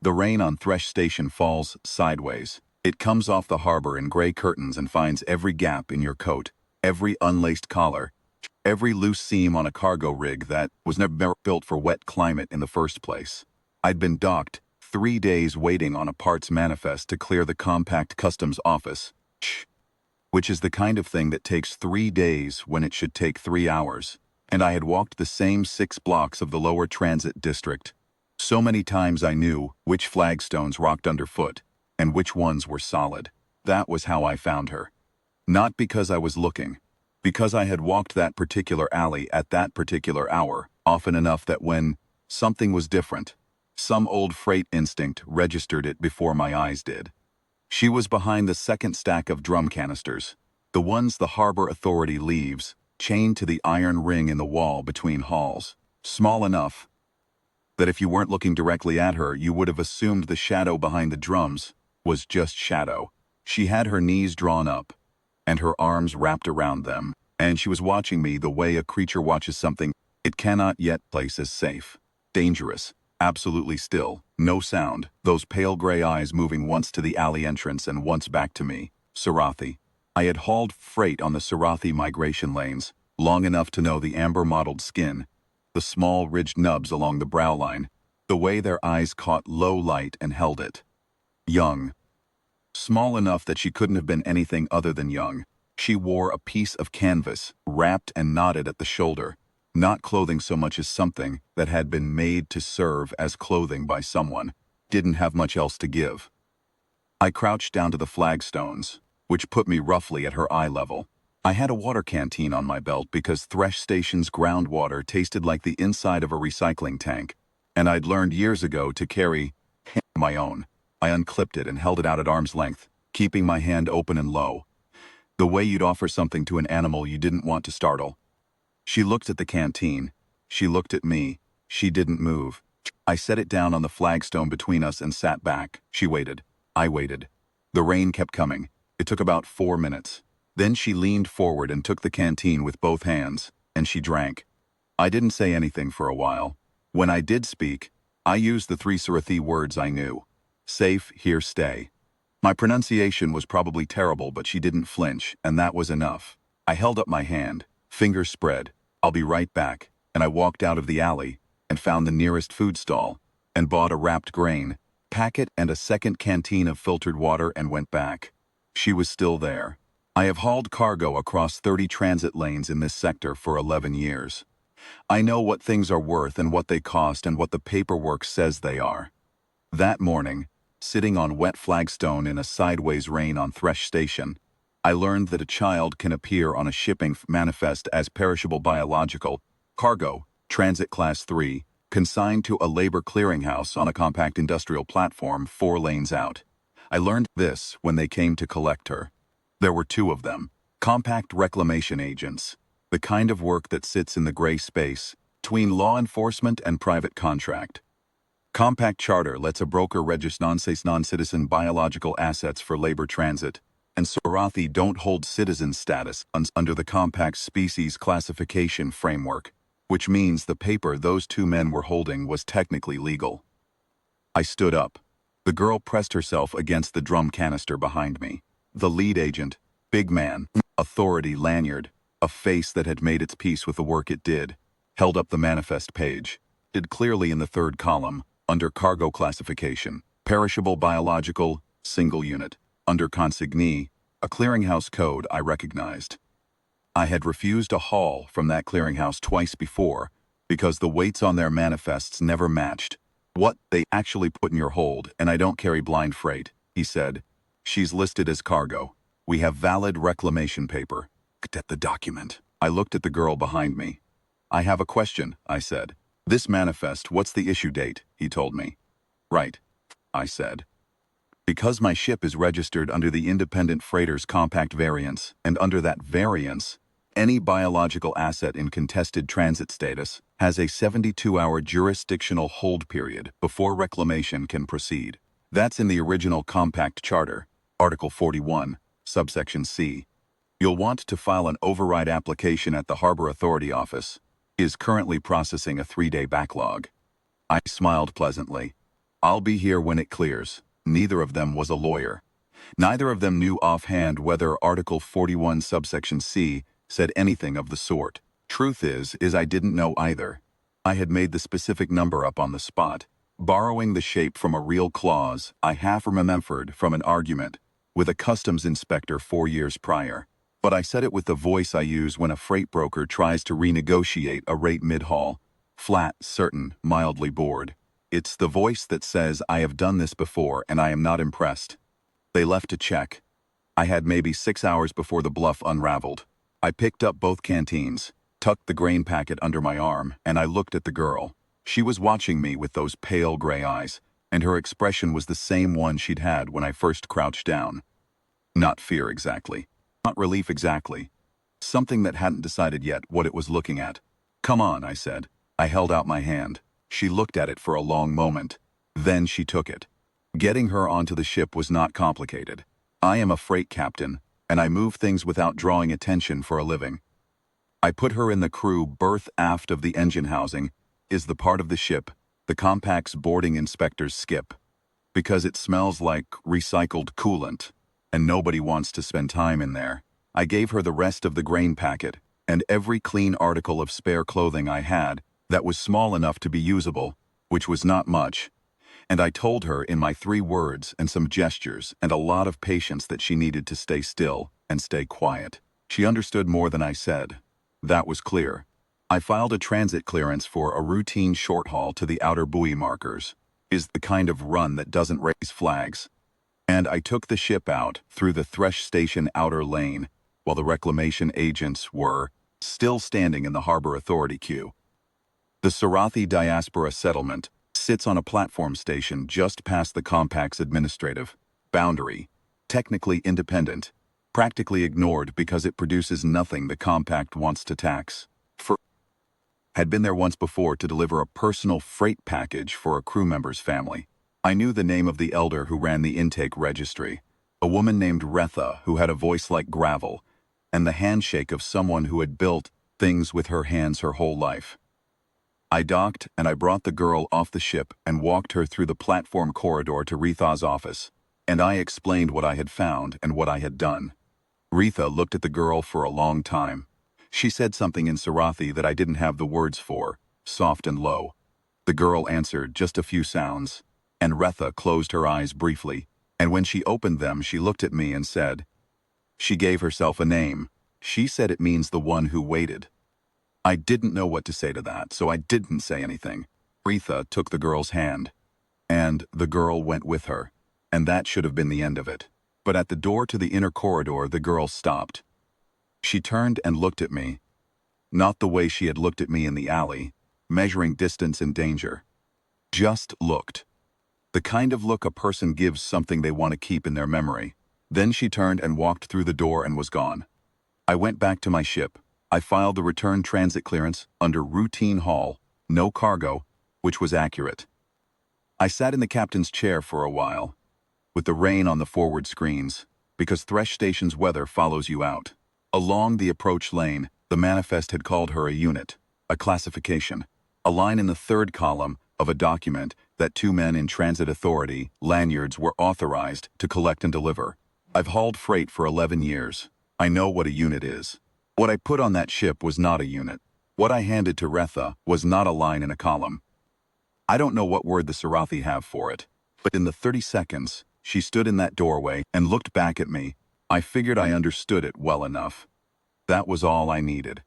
The rain on Thresh Station falls sideways. It comes off the harbor in gray curtains and finds every gap in your coat, every unlaced collar, every loose seam on a cargo rig that was never built for wet climate in the first place. I'd been docked 3 days waiting on a parts manifest to clear the compact customs office, which is the kind of thing that takes 3 days when it should take 3 hours. And I had walked the same 6 blocks of the lower transit district. So many times I knew which flagstones rocked underfoot and which ones were solid. That was how I found her. Not because I was looking, because I had walked that particular alley at that particular hour, often enough that when something was different, some old freight instinct registered it before my eyes did. She was behind the second stack of drum canisters, the ones the harbor authority leaves, chained to the iron ring in the wall between halls, small enough that if you weren't looking directly at her, you would have assumed the shadow behind the drums was just shadow. She had her knees drawn up, and her arms wrapped around them, and she was watching me the way a creature watches something it cannot yet place as safe. Dangerous, absolutely still, no sound, those pale gray eyes moving once to the alley entrance and once back to me. Sarathi. I had hauled freight on the Sarathi migration lanes, long enough to know the amber-mottled skin, the small ridged nubs along the brow line, the way their eyes caught low light and held it. Young. Small enough that she couldn't have been anything other than young. She wore a piece of canvas, wrapped and knotted at the shoulder, not clothing so much as something that had been made to serve as clothing by someone, didn't have much else to give. I crouched down to the flagstones, which put me roughly at her eye level. I had a water canteen on my belt because Thresh Station's groundwater tasted like the inside of a recycling tank, and I'd learned years ago to carry my own. I unclipped it and held it out at arm's length, keeping my hand open and low, the way you'd offer something to an animal you didn't want to startle. She looked at the canteen. She looked at me. She didn't move. I set it down on the flagstone between us and sat back. She waited. I waited. The rain kept coming. It took about 4 minutes. Then she leaned forward and took the canteen with both hands, and she drank. I didn't say anything for a while. When I did speak, I used the 3 Sarathi words I knew. Safe, here, stay. My pronunciation was probably terrible, but she didn't flinch, and that was enough. I held up my hand, fingers spread. I'll be right back, and I walked out of the alley and found the nearest food stall and bought a wrapped grain packet and a second canteen of filtered water and went back. She was still there. I have hauled cargo across 30 transit lanes in this sector for 11 years. I know what things are worth and what they cost and what the paperwork says they are. That morning, sitting on wet flagstone in a sideways rain on Thresh Station, I learned that a child can appear on a shipping manifest as perishable biological cargo, transit class 3, consigned to a labor clearinghouse on a compact industrial platform 4 lanes out. I learned this when they came to collect her. There were 2 of them, compact reclamation agents, the kind of work that sits in the gray space between law enforcement and private contract. Compact Charter lets a broker register non-citizen biological assets for labor transit, and Sarathi don't hold citizen status under the Compact Species Classification Framework, which means the paper those 2 men were holding was technically legal. I stood up. The girl pressed herself against the drum canister behind me. The lead agent, big man, authority lanyard, a face that had made its peace with the work it did, held up the manifest page. Did clearly in the 3rd column, under cargo classification, perishable biological, single unit. Under consignee, a clearinghouse code I recognized. I had refused a haul from that clearinghouse twice before because the weights on their manifests never matched what they actually put in your hold, and I don't carry blind freight, he said. She's listed as cargo. We have valid reclamation paper. Get the document. I looked at the girl behind me. I have a question, I said. This manifest, what's the issue date? He told me. Right, I said. Because my ship is registered under the Independent Freighters Compact variance, and under that variance, any biological asset in contested transit status has a 72-hour jurisdictional hold period before reclamation can proceed. That's in the original Compact Charter, Article 41, subsection C. You'll want to file an override application at the Harbor Authority Office. Is currently processing a 3-day backlog. I smiled pleasantly. I'll be here when it clears. Neither of them was a lawyer. Neither of them knew offhand whether Article 41 subsection C said anything of the sort. Truth is I didn't know either. I had made the specific number up on the spot, borrowing the shape from a real clause I half remembered from an argument with a customs inspector 4 years prior. But I said it with the voice I use when a freight broker tries to renegotiate a rate mid-haul. Flat, certain, mildly bored. It's the voice that says, I have done this before and I am not impressed. They left to check. I had maybe 6 hours before the bluff unraveled. I picked up both canteens, tucked the grain packet under my arm, and I looked at the girl. She was watching me with those pale gray eyes, and her expression was the same one she'd had when I first crouched down. Not fear exactly. Not relief exactly. Something that hadn't decided yet what it was looking at. Come on, I said. I held out my hand. She looked at it for a long moment. Then she took it. Getting her onto the ship was not complicated. I am a freight captain, and I move things without drawing attention for a living. I put her in the crew berth aft of the engine housing, is the part of the ship the compact's boarding inspectors skip, because it smells like recycled coolant, and nobody wants to spend time in there. I gave her the rest of the grain packet, and every clean article of spare clothing I had that was small enough to be usable, which was not much, and I told her in my 3 words and some gestures and a lot of patience that she needed to stay still and stay quiet. She understood more than I said. That was clear. I filed a transit clearance for a routine short haul to the outer buoy markers, is the kind of run that doesn't raise flags. And I took the ship out through the Thresh Station outer lane while the reclamation agents were still standing in the Harbor Authority queue. The Sarathi Diaspora Settlement sits on a platform station just past the compact's administrative boundary, technically independent, practically ignored because it produces nothing the compact wants to tax. Had been there once before to deliver a personal freight package for a crew member's family. I knew the name of the elder who ran the intake registry, a woman named Retha who had a voice like gravel, and the handshake of someone who had built things with her hands her whole life. I docked and I brought the girl off the ship and walked her through the platform corridor to Retha's office, and I explained what I had found and what I had done. Retha looked at the girl for a long time. She said something in Sarathi that I didn't have the words for, soft and low. The girl answered just a few sounds, and Retha closed her eyes briefly, and when she opened them she looked at me and said, she gave herself a name. She said it means the one who waited. I didn't know what to say to that, so I didn't say anything. Retha took the girl's hand, and the girl went with her, and that should have been the end of it. But at the door to the inner corridor the girl stopped. She turned and looked at me, not the way she had looked at me in the alley, measuring distance and danger. Just looked. The kind of look a person gives something they want to keep in their memory. Then she turned and walked through the door and was gone. I went back to my ship. I filed the return transit clearance under routine haul, no cargo, which was accurate. I sat in the captain's chair for a while, with the rain on the forward screens, because Thresh Station's weather follows you out. Along the approach lane, the manifest had called her a unit, a classification, a line in the 3rd column of a document that 2 men in transit authority, lanyards, were authorized to collect and deliver. I've hauled freight for 11 years. I know what a unit is. What I put on that ship was not a unit. What I handed to Retha was not a line in a column. I don't know what word the Sarathi have for it, but in the 30 seconds, she stood in that doorway and looked back at me. I figured I understood it well enough. That was all I needed.